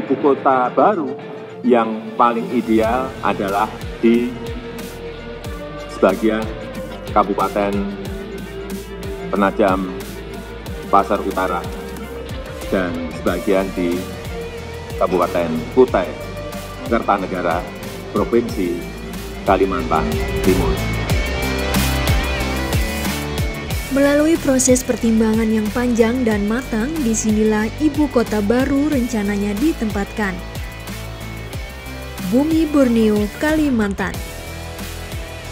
ibu kota baru yang paling ideal adalah di sebagian Kabupaten Penajam Pasar Utara dan sebagian di Kabupaten Kutai Kertanegara, Provinsi Kalimantan Timur. Melalui proses pertimbangan yang panjang dan matang, disinilah ibu kota baru rencananya ditempatkan. Bumi Borneo, Kalimantan.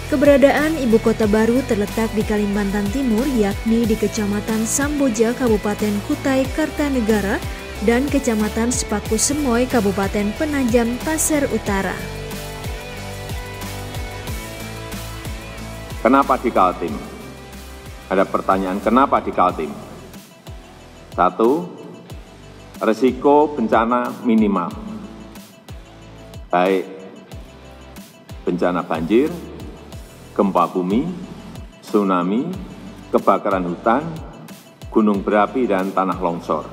Keberadaan ibu kota baru terletak di Kalimantan Timur, yakni di Kecamatan Samboja, Kabupaten Kutai Kartanegara, dan Kecamatan Sepaku Semoy, Kabupaten Penajam Pasar Utara. Kenapa di Kaltim? Ada pertanyaan, kenapa di Kaltim? 1. Risiko bencana minimal, baik bencana banjir, gempa bumi, tsunami, kebakaran hutan, gunung berapi, dan tanah longsor.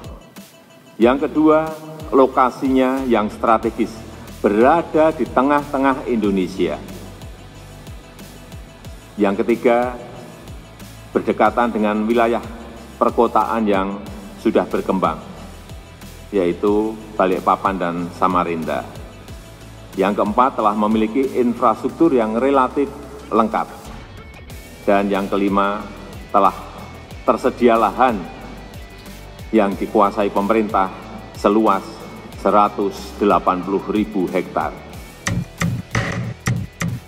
Yang kedua, lokasinya yang strategis, berada di tengah-tengah Indonesia. Yang ketiga, berdekatan dengan wilayah perkotaan yang sudah berkembang, yaitu Balikpapan dan Samarinda. Yang keempat, telah memiliki infrastruktur yang relatif lengkap. Dan yang kelima, telah tersedia lahan yang dikuasai pemerintah seluas 180.000 hektar.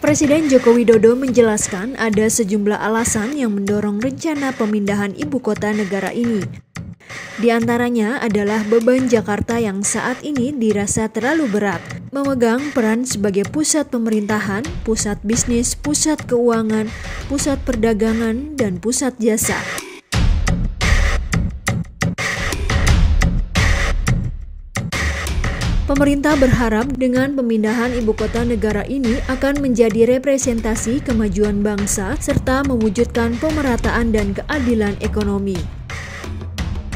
Presiden Joko Widodo menjelaskan ada sejumlah alasan yang mendorong rencana pemindahan ibu kota negara ini. Di antaranya adalah beban Jakarta yang saat ini dirasa terlalu berat, memegang peran sebagai pusat pemerintahan, pusat bisnis, pusat keuangan, pusat perdagangan, dan pusat jasa. Pemerintah berharap dengan pemindahan ibu kota negara ini akan menjadi representasi kemajuan bangsa serta mewujudkan pemerataan dan keadilan ekonomi.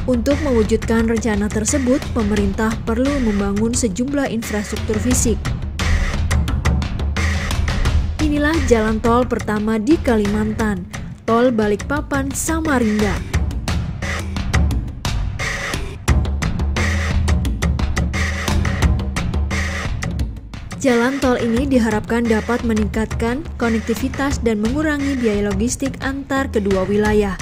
Untuk mewujudkan rencana tersebut, pemerintah perlu membangun sejumlah infrastruktur fisik. Inilah jalan tol pertama di Kalimantan, Tol Balikpapan Samarinda. Jalan tol ini diharapkan dapat meningkatkan konektivitas dan mengurangi biaya logistik antar kedua wilayah.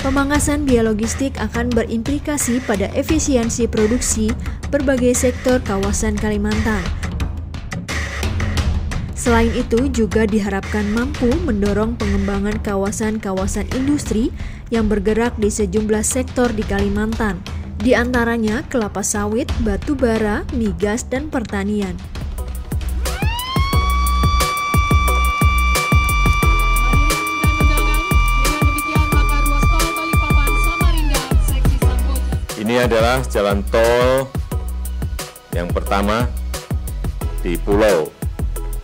Pemangkasan biaya logistik akan berimplikasi pada efisiensi produksi berbagai sektor kawasan Kalimantan. Selain itu, juga diharapkan mampu mendorong pengembangan kawasan-kawasan industri yang bergerak di sejumlah sektor di Kalimantan, di antaranya kelapa sawit, batu bara, migas, dan pertanian. Ini adalah jalan tol yang pertama di Pulau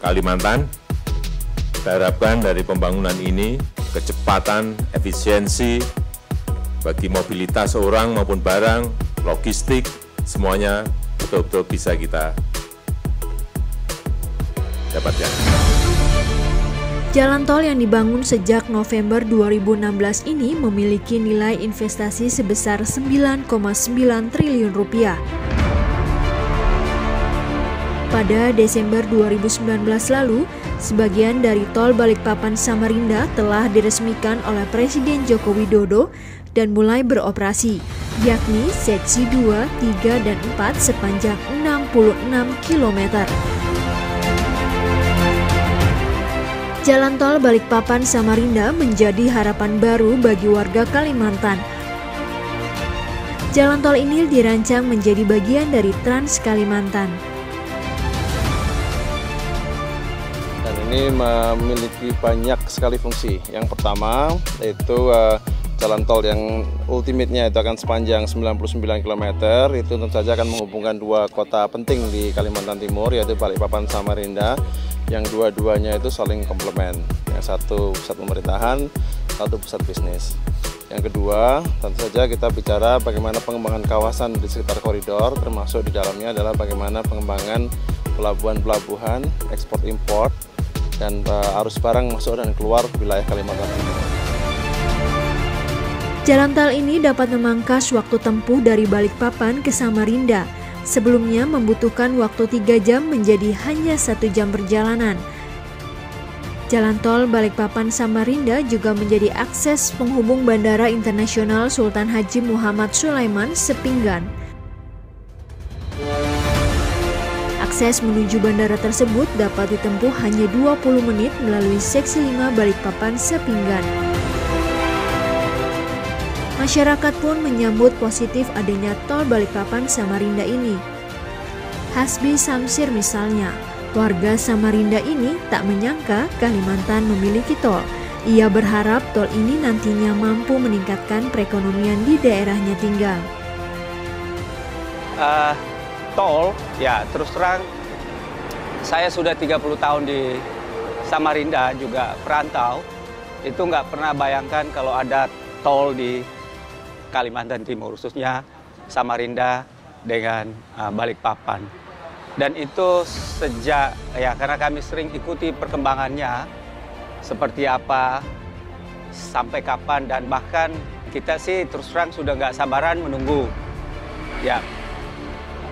Kalimantan. Kita harapkan dari pembangunan ini kecepatan, efisiensi, bagi mobilitas orang maupun barang, logistik, semuanya betul-betul bisa kita dapatkan. Jalan tol yang dibangun sejak November 2016 ini memiliki nilai investasi sebesar 9,9 triliun rupiah. Pada Desember 2019 lalu, sebagian dari tol Balikpapan Samarinda telah diresmikan oleh Presiden Joko Widodo dan mulai beroperasi, yakni seksi 2, 3, dan 4 sepanjang 66 km. Jalan tol Balikpapan Samarinda menjadi harapan baru bagi warga Kalimantan. Jalan tol ini dirancang menjadi bagian dari Trans Kalimantan. Dan ini memiliki banyak sekali fungsi. Yang pertama yaitu jalan tol yang ultimate-nya itu akan sepanjang 99 km, itu tentu saja akan menghubungkan dua kota penting di Kalimantan Timur, yaitu Balikpapan Samarinda, yang dua-duanya itu saling komplement. Yang satu pusat pemerintahan, satu pusat bisnis. Yang kedua, tentu saja kita bicara bagaimana pengembangan kawasan di sekitar koridor, termasuk di dalamnya adalah bagaimana pengembangan pelabuhan-pelabuhan, ekspor-impor, dan arus barang masuk dan keluar wilayah Kalimantan Timur. Jalan tol ini dapat memangkas waktu tempuh dari Balikpapan ke Samarinda. Sebelumnya membutuhkan waktu 3 jam menjadi hanya 1 jam perjalanan. Jalan tol Balikpapan Samarinda juga menjadi akses penghubung Bandara Internasional Sultan Haji Muhammad Sulaiman Sepinggan. Akses menuju bandara tersebut dapat ditempuh hanya 20 menit melalui Seksi 5 Balikpapan Sepinggan. Masyarakat pun menyambut positif adanya tol Balikpapan Samarinda ini. Hasbi Samsir misalnya, warga Samarinda ini tak menyangka Kalimantan memiliki tol. Ia berharap tol ini nantinya mampu meningkatkan perekonomian di daerahnya tinggal. Tol, ya terus terang, saya sudah 30 tahun di Samarinda, juga perantau. Itu nggak pernah bayangkan kalau ada tol di Kalimantan Timur, khususnya Samarinda dengan Balikpapan. Dan itu sejak, ya karena kami sering ikuti perkembangannya, seperti apa, sampai kapan, dan bahkan kita sih terus terang sudah nggak sabaran menunggu. Ya,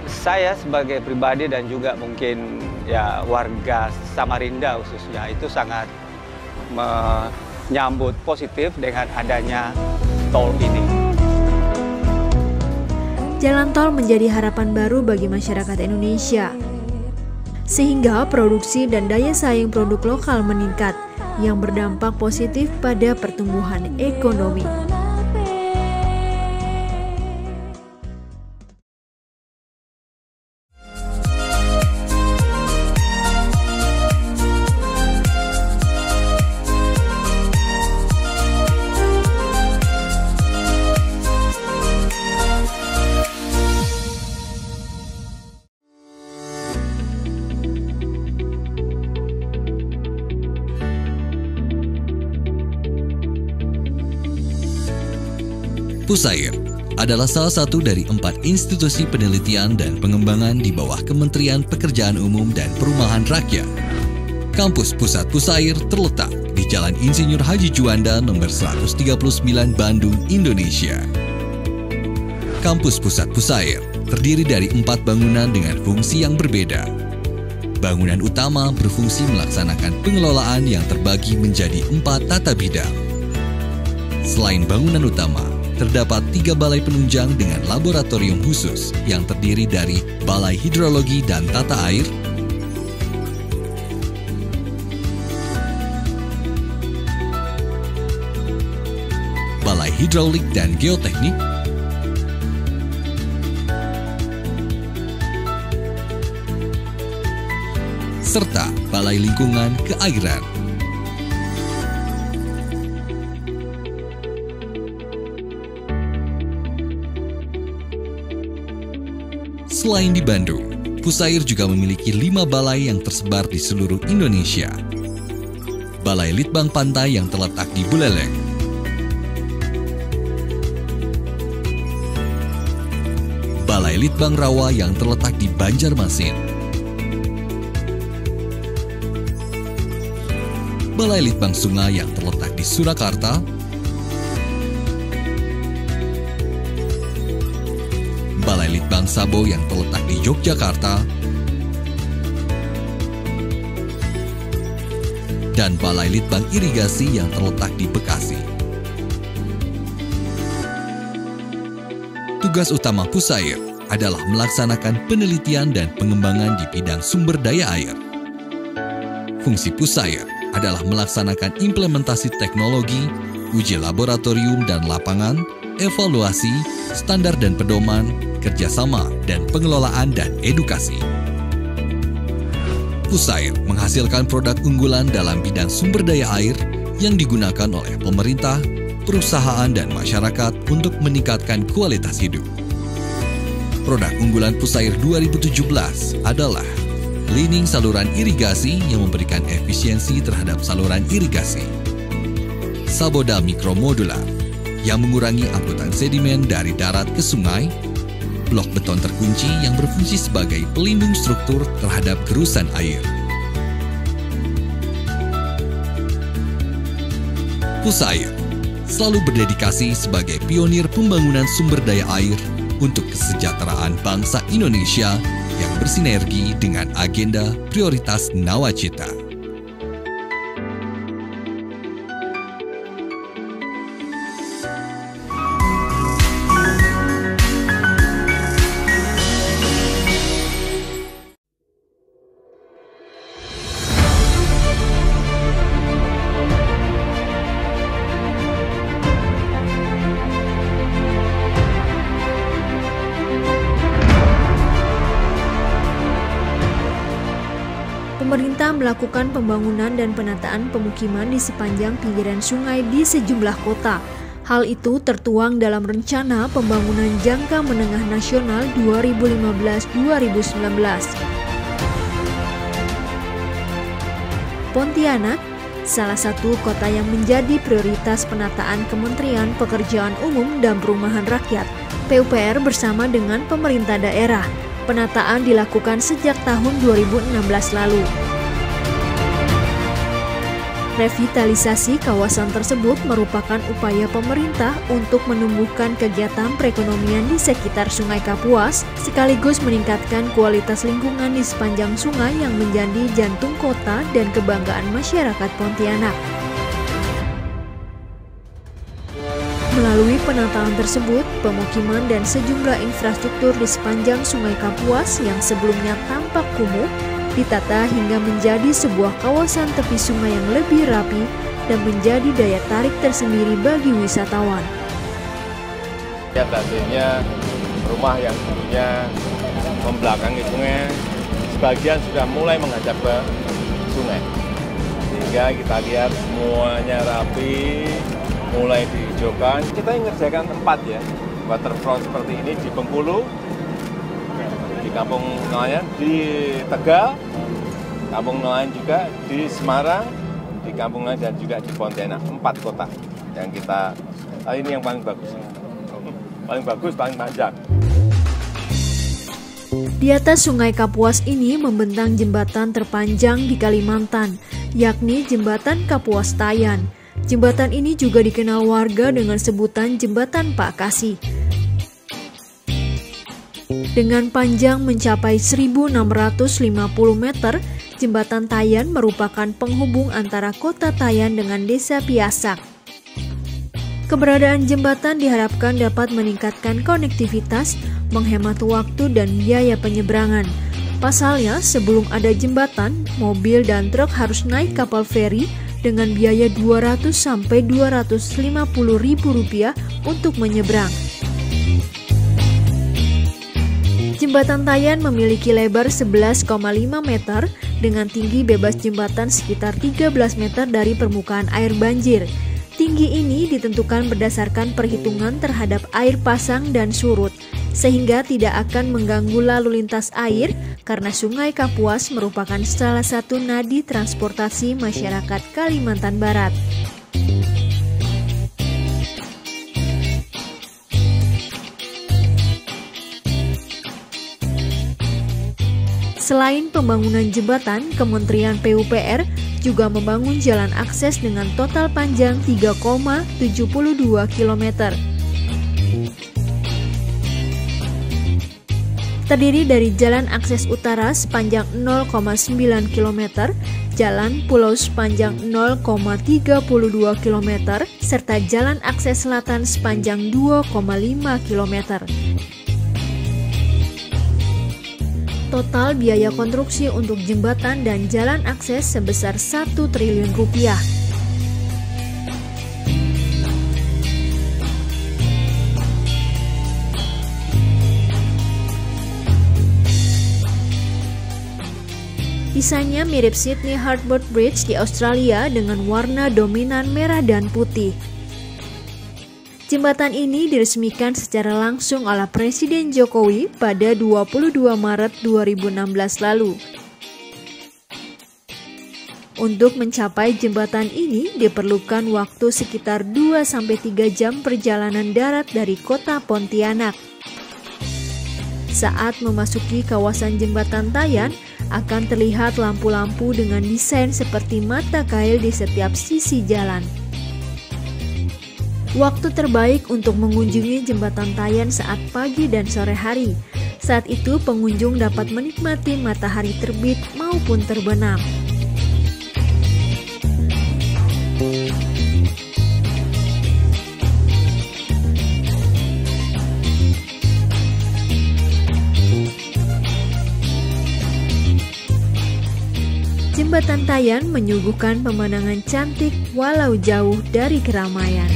saya sebagai pribadi dan juga mungkin ya warga Samarinda khususnya itu sangat menyambut positif dengan adanya tol ini. Jalan tol menjadi harapan baru bagi masyarakat Indonesia, sehingga produksi dan daya saing produk lokal meningkat, yang berdampak positif pada pertumbuhan ekonomi. Pusair adalah salah satu dari 4 institusi penelitian dan pengembangan di bawah Kementerian Pekerjaan Umum dan Perumahan Rakyat. Kampus Pusat Pusair terletak di Jalan Insinyur Haji Juanda nomor 139 Bandung, Indonesia. Kampus Pusat Pusair terdiri dari 4 bangunan dengan fungsi yang berbeda. Bangunan utama berfungsi melaksanakan pengelolaan yang terbagi menjadi 4 tata bidang. Selain bangunan utama, terdapat 3 balai penunjang dengan laboratorium khusus yang terdiri dari Balai Hidrologi dan Tata Air, Balai Hidraulik dan Geoteknik, serta Balai Lingkungan Keairan. Selain di Bandung, Pusair juga memiliki 5 balai yang tersebar di seluruh Indonesia. Balai Litbang Pantai yang terletak di Buleleng, Balai Litbang Rawa yang terletak di Banjarmasin, Balai Litbang Sungai yang terletak di Surakarta, Balai Litbang Sabo yang terletak di Yogyakarta, dan Balai Litbang Irigasi yang terletak di Bekasi. Tugas utama Pusair adalah melaksanakan penelitian dan pengembangan di bidang sumber daya air. Fungsi Pusair adalah melaksanakan implementasi teknologi, uji laboratorium dan lapangan, evaluasi, standar dan pedoman, kerjasama dan pengelolaan dan edukasi. Pusair menghasilkan produk unggulan dalam bidang sumber daya air yang digunakan oleh pemerintah, perusahaan dan masyarakat untuk meningkatkan kualitas hidup. Produk unggulan Pusair 2017 adalah cleaning saluran irigasi yang memberikan efisiensi terhadap saluran irigasi, Saboda Mikromodular, yang mengurangi angkutan sedimen dari darat ke sungai, blok beton terkunci yang berfungsi sebagai pelindung struktur terhadap gerusan air. Pusair selalu berdedikasi sebagai pionir pembangunan sumber daya air untuk kesejahteraan bangsa Indonesia yang bersinergi dengan agenda prioritas Nawacita. Pemerintah melakukan pembangunan dan penataan pemukiman di sepanjang pinggiran sungai di sejumlah kota. Hal itu tertuang dalam Rencana Pembangunan Jangka Menengah Nasional 2015-2019. Pontianak, salah satu kota yang menjadi prioritas penataan Kementerian Pekerjaan Umum dan Perumahan Rakyat, PUPR bersama dengan pemerintah daerah. Penataan dilakukan sejak tahun 2016 lalu. Revitalisasi kawasan tersebut merupakan upaya pemerintah untuk menumbuhkan kegiatan perekonomian di sekitar Sungai Kapuas, sekaligus meningkatkan kualitas lingkungan di sepanjang sungai yang menjadi jantung kota dan kebanggaan masyarakat Pontianak. Melalui penataan tersebut, pemukiman dan sejumlah infrastruktur di sepanjang Sungai Kapuas yang sebelumnya tampak kumuh, ditata hingga menjadi sebuah kawasan tepi sungai yang lebih rapi dan menjadi daya tarik tersendiri bagi wisatawan. Lihat hasilnya, rumah yang dulunya membelakangi sungai, sebagian sudah mulai menghadap ke sungai. Sehingga kita lihat semuanya rapi, mulai dihijaukan. Kita ngerjakan tempat ya, waterfront seperti ini di Bengkulu, di Kampung Nelayan, di Tegal, Kampung Nelayan juga, di Semarang, di Kampung Nelayan dan juga di Pontianak. 4 kota yang kita, ini yang paling bagus. Paling bagus, paling panjang. Di atas Sungai Kapuas ini membentang jembatan terpanjang di Kalimantan, yakni Jembatan Kapuas Tayan. Jembatan ini juga dikenal warga dengan sebutan Jembatan Pak Kasih. Dengan panjang mencapai 1.650 meter, Jembatan Tayan merupakan penghubung antara kota Tayan dengan desa Piasak. Keberadaan jembatan diharapkan dapat meningkatkan konektivitas, menghemat waktu dan biaya penyeberangan. Pasalnya, sebelum ada jembatan, mobil dan truk harus naik kapal feri dengan biaya Rp200–250.000 untuk menyeberang. Jembatan Tayan memiliki lebar 11,5 meter dengan tinggi bebas jembatan sekitar 13 meter dari permukaan air banjir. Tinggi ini ditentukan berdasarkan perhitungan terhadap air pasang dan surut, sehingga tidak akan mengganggu lalu lintas air karena Sungai Kapuas merupakan salah satu nadi transportasi masyarakat Kalimantan Barat. Selain pembangunan jembatan, Kementerian PUPR juga membangun jalan akses dengan total panjang 3,72 km. Terdiri dari jalan akses utara sepanjang 0,9 km, jalan pulau sepanjang 0,32 km, serta jalan akses selatan sepanjang 2,5 km. Total biaya konstruksi untuk jembatan dan jalan akses sebesar Rp1 triliun. Desainnya mirip Sydney Harbour Bridge di Australia dengan warna dominan merah dan putih. Jembatan ini diresmikan secara langsung oleh Presiden Jokowi pada 22 Maret 2016 lalu. Untuk mencapai jembatan ini diperlukan waktu sekitar 2-3 jam perjalanan darat dari kota Pontianak. Saat memasuki kawasan Jembatan Tayan, akan terlihat lampu-lampu dengan desain seperti mata kail di setiap sisi jalan. Waktu terbaik untuk mengunjungi Jembatan Tayan saat pagi dan sore hari. Saat itu pengunjung dapat menikmati matahari terbit maupun terbenam. Jembatan Tayan menyuguhkan pemandangan cantik walau jauh dari keramaian.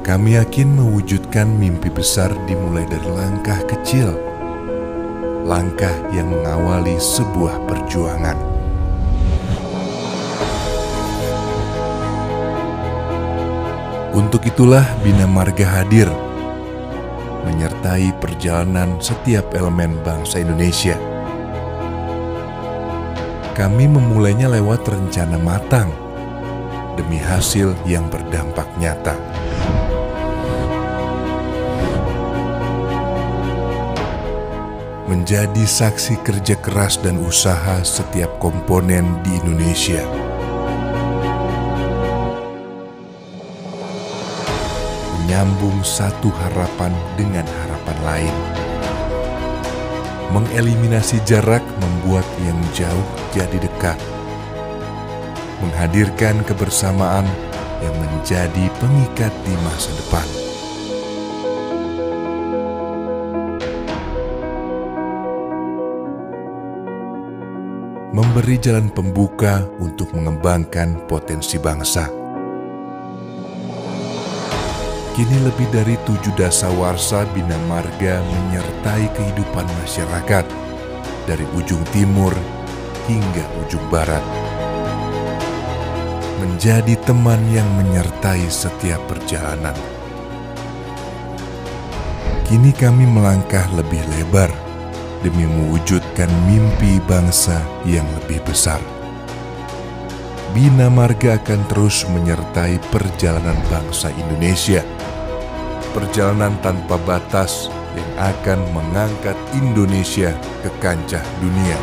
Kami yakin mewujudkan mimpi besar dimulai dari langkah kecil, langkah yang mengawali sebuah perjuangan. Untuk itulah Bina Marga hadir, menyertai perjalanan setiap elemen bangsa Indonesia. Kami memulainya lewat rencana matang, demi hasil yang berdampak nyata. Menjadi saksi kerja keras dan usaha setiap komponen di Indonesia. Menyambung satu harapan dengan harapan lain. Mengeliminasi jarak membuat yang jauh jadi dekat. Menghadirkan kebersamaan yang menjadi pengikat di masa depan. Memberi jalan pembuka untuk mengembangkan potensi bangsa. Kini lebih dari 7 dasawarsa Bina Marga menyertai kehidupan masyarakat dari ujung timur hingga ujung barat. Menjadi teman yang menyertai setiap perjalanan. Kini kami melangkah lebih lebar demi mewujudkan mimpi bangsa yang lebih besar. Bina Marga akan terus menyertai perjalanan bangsa Indonesia. Perjalanan tanpa batas yang akan mengangkat Indonesia ke kancah dunia.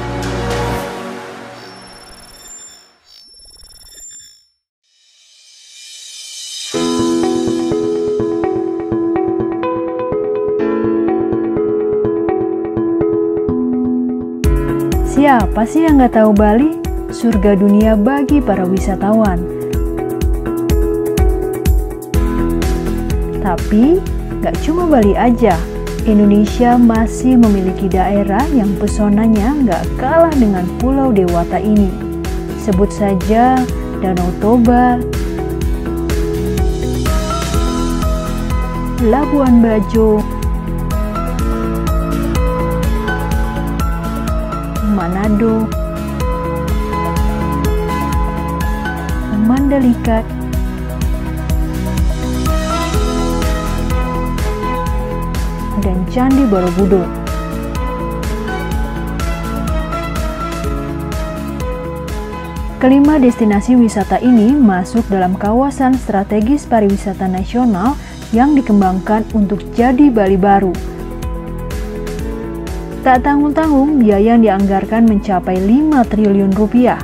Siapa sih yang nggak tahu Bali? Surga dunia bagi para wisatawan. Tapi nggak cuma Bali aja, Indonesia masih memiliki daerah yang pesonanya nggak kalah dengan Pulau Dewata ini. Sebut saja Danau Toba, Labuan Bajo, Manado, Mandalika, dan Candi Borobudur. Kelima destinasi wisata ini masuk dalam kawasan strategis pariwisata nasional yang dikembangkan untuk jadi Bali baru. Tak tanggung-tanggung, biaya yang dianggarkan mencapai 5 triliun rupiah.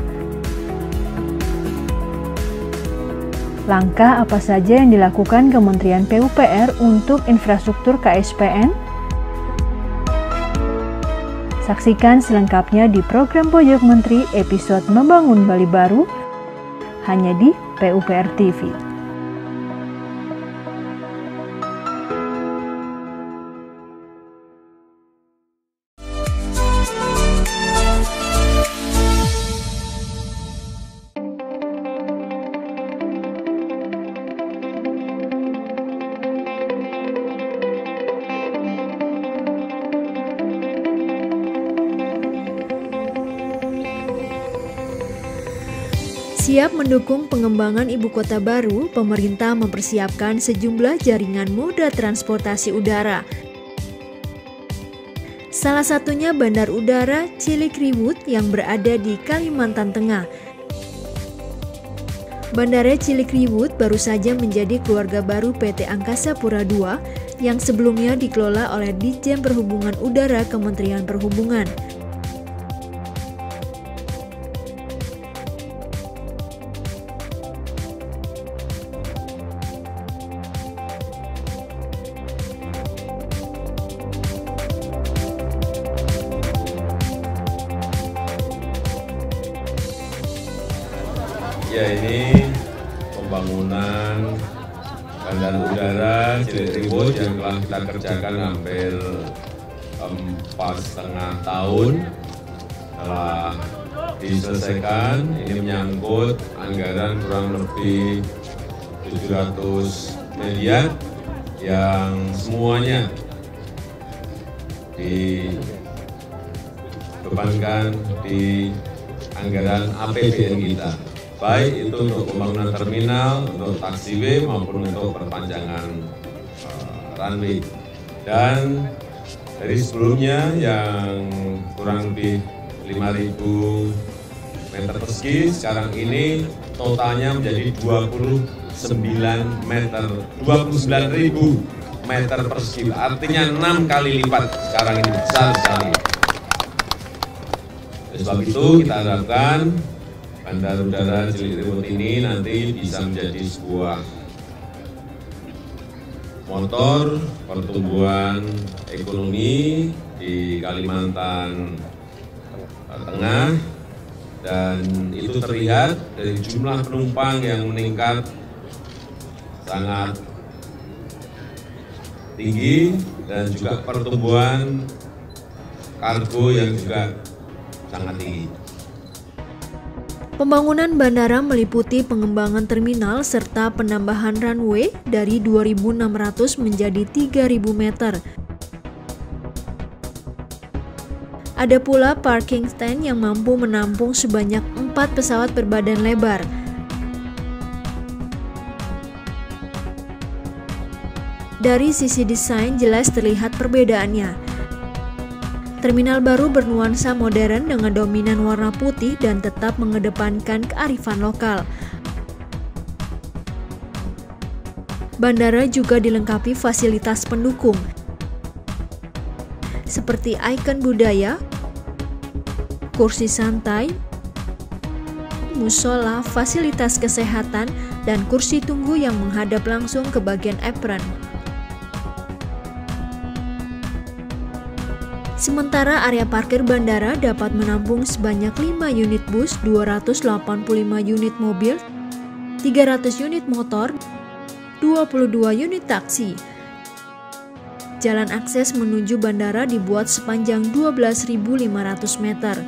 Langkah apa saja yang dilakukan Kementerian PUPR untuk infrastruktur KSPN? Saksikan selengkapnya di program Pojok Menteri episode Membangun Bali Baru, hanya di PUPR TV. Siap mendukung pengembangan ibu kota baru, pemerintah mempersiapkan sejumlah jaringan moda transportasi udara. Salah satunya Bandar Udara Cilikriwut yang berada di Kalimantan Tengah. Bandara Cilikriwut baru saja menjadi keluarga baru PT Angkasa Pura II yang sebelumnya dikelola oleh Ditjen Perhubungan Udara Kementerian Perhubungan. Ya, ini pembangunan Bandar Udara Cilikriwut yang telah kita kerjakan hampir 4,5 tahun telah diselesaikan. Ini menyangkut anggaran kurang lebih 700 miliar yang semuanya dibebankan di anggaran APBN kita. Baik itu untuk pembangunan terminal, untuk taxiway maupun untuk perpanjangan runway. Dan dari sebelumnya yang kurang lebih 5.000 meter persegi, sekarang ini totalnya menjadi 29.000 meter persegi. Artinya 6 kali lipat sekarang ini, besar sekali. Oleh sebab itu kita harapkan Bandar Udara Cilikriwut ini nanti bisa menjadi sebuah motor pertumbuhan ekonomi di Kalimantan Tengah, dan itu terlihat dari jumlah penumpang yang meningkat sangat tinggi dan juga pertumbuhan kargo yang juga sangat tinggi. Pembangunan bandara meliputi pengembangan terminal serta penambahan runway dari 2.600 menjadi 3.000 meter. Ada pula parking stand yang mampu menampung sebanyak 4 pesawat berbadan lebar. Dari sisi desain jelas terlihat perbedaannya. Terminal baru bernuansa modern dengan dominan warna putih dan tetap mengedepankan kearifan lokal. Bandara juga dilengkapi fasilitas pendukung, seperti ikon budaya, kursi santai, musola, fasilitas kesehatan, dan kursi tunggu yang menghadap langsung ke bagian apron. Sementara area parkir bandara dapat menampung sebanyak 5 unit bus, 285 unit mobil, 300 unit motor, 22 unit taksi. Jalan akses menuju bandara dibuat sepanjang 12.500 meter.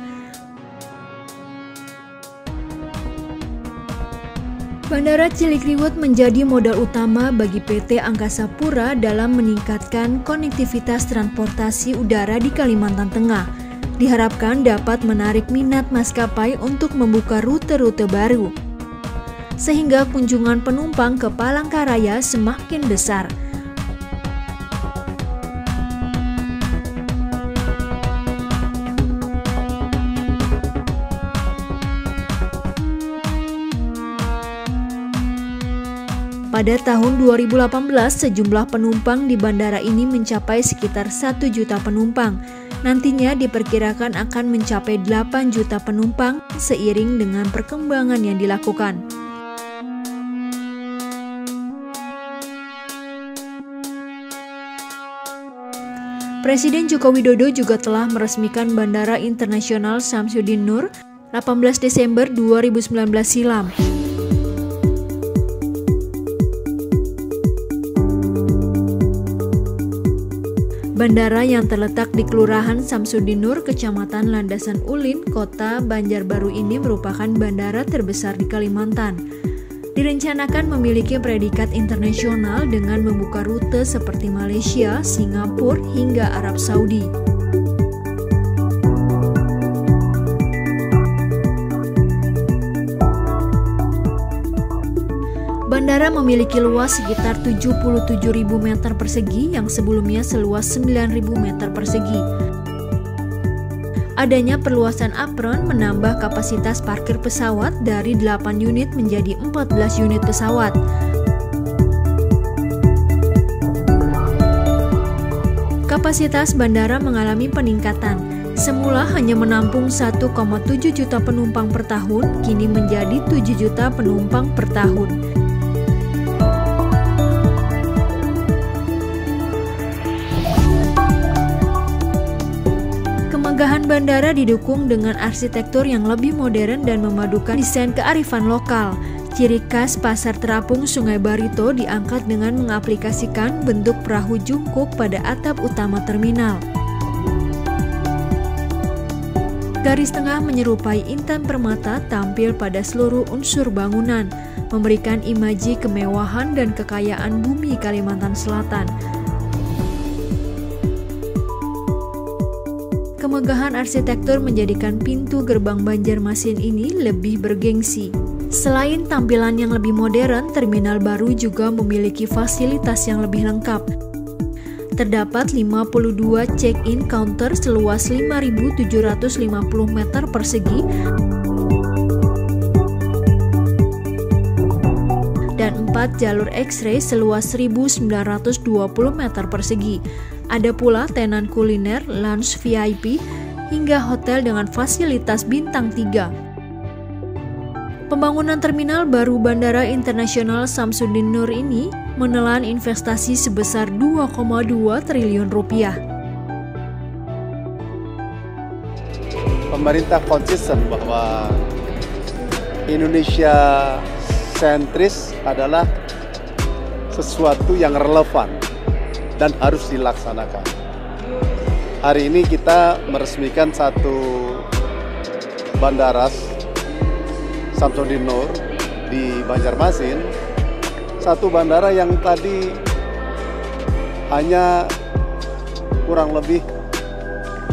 Bandara Cilikriwut menjadi modal utama bagi PT Angkasa Pura dalam meningkatkan konektivitas transportasi udara di Kalimantan Tengah. Diharapkan dapat menarik minat maskapai untuk membuka rute-rute baru, sehingga kunjungan penumpang ke Palangkaraya semakin besar. Pada tahun 2018, sejumlah penumpang di bandara ini mencapai sekitar 1 juta penumpang. Nantinya diperkirakan akan mencapai 8 juta penumpang seiring dengan perkembangan yang dilakukan. Presiden Joko Widodo juga telah meresmikan Bandara Internasional Samsudin Nur 18 Desember 2019 silam. Bandara yang terletak di Kelurahan Samsudin Nur, Kecamatan Landasan Ulin, Kota Banjarbaru ini merupakan bandara terbesar di Kalimantan. Direncanakan memiliki predikat internasional dengan membuka rute seperti Malaysia, Singapura, hingga Arab Saudi. Bandara memiliki luas sekitar 77.000 meter persegi yang sebelumnya seluas 9.000 meter persegi. Adanya perluasan apron menambah kapasitas parkir pesawat dari 8 unit menjadi 14 unit pesawat. Kapasitas bandara mengalami peningkatan. Semula hanya menampung 1,7 juta penumpang per tahun, kini menjadi 7 juta penumpang per tahun. Kemegahan bandara didukung dengan arsitektur yang lebih modern dan memadukan desain kearifan lokal. Ciri khas Pasar Terapung Sungai Barito diangkat dengan mengaplikasikan bentuk perahu jungkuk pada atap utama terminal. Garis tengah menyerupai intan permata tampil pada seluruh unsur bangunan, memberikan imaji kemewahan dan kekayaan bumi Kalimantan Selatan. Kemegahan arsitektur menjadikan pintu gerbang Banjarmasin ini lebih bergengsi. Selain tampilan yang lebih modern, terminal baru juga memiliki fasilitas yang lebih lengkap. Terdapat 52 check-in counter seluas 5.750 meter persegi dan 4 jalur X-ray seluas 1.920 meter persegi. Ada pula tenan kuliner, lounge VIP, hingga hotel dengan fasilitas bintang 3. Pembangunan terminal baru Bandara Internasional Samsudin Nur ini menelan investasi sebesar 2,2 triliun rupiah. Pemerintah konsisten bahwa Indonesia sentris adalah sesuatu yang relevan dan harus dilaksanakan. Hari ini kita meresmikan satu bandara Samsudin Nur di Banjarmasin, satu bandara yang tadi hanya kurang lebih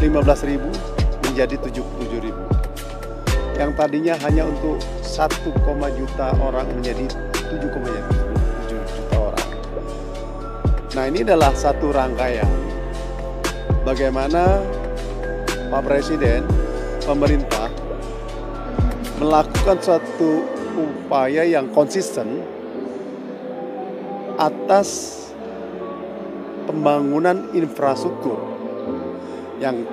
15.000 menjadi 77.000. Yang tadinya hanya untuk 1, juta orang menjadi 7,7 juta orang. Nah, ini adalah satu rangkaian bagaimana Pak Presiden, pemerintah melakukan suatu upaya yang konsisten atas pembangunan infrastruktur yang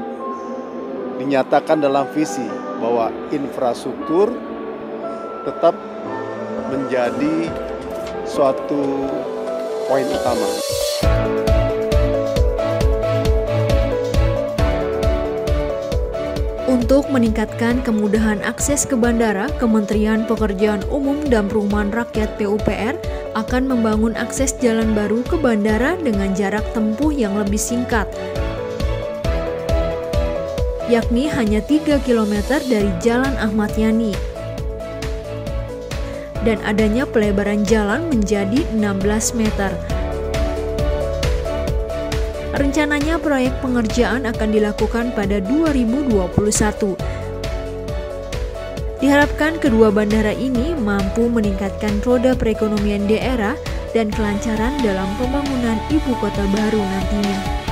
dinyatakan dalam visi bahwa infrastruktur tetap menjadi suatu poin utama. Untuk meningkatkan kemudahan akses ke bandara, Kementerian Pekerjaan Umum dan Perumahan Rakyat PUPR akan membangun akses jalan baru ke bandara dengan jarak tempuh yang lebih singkat, yakni hanya 3 km dari Jalan Ahmad Yani. Dan adanya pelebaran jalan menjadi 16 meter. Rencananya proyek pengerjaan akan dilakukan pada 2021. Diharapkan kedua bandara ini mampu meningkatkan roda perekonomian daerah dan kelancaran dalam pembangunan ibu kota baru nantinya.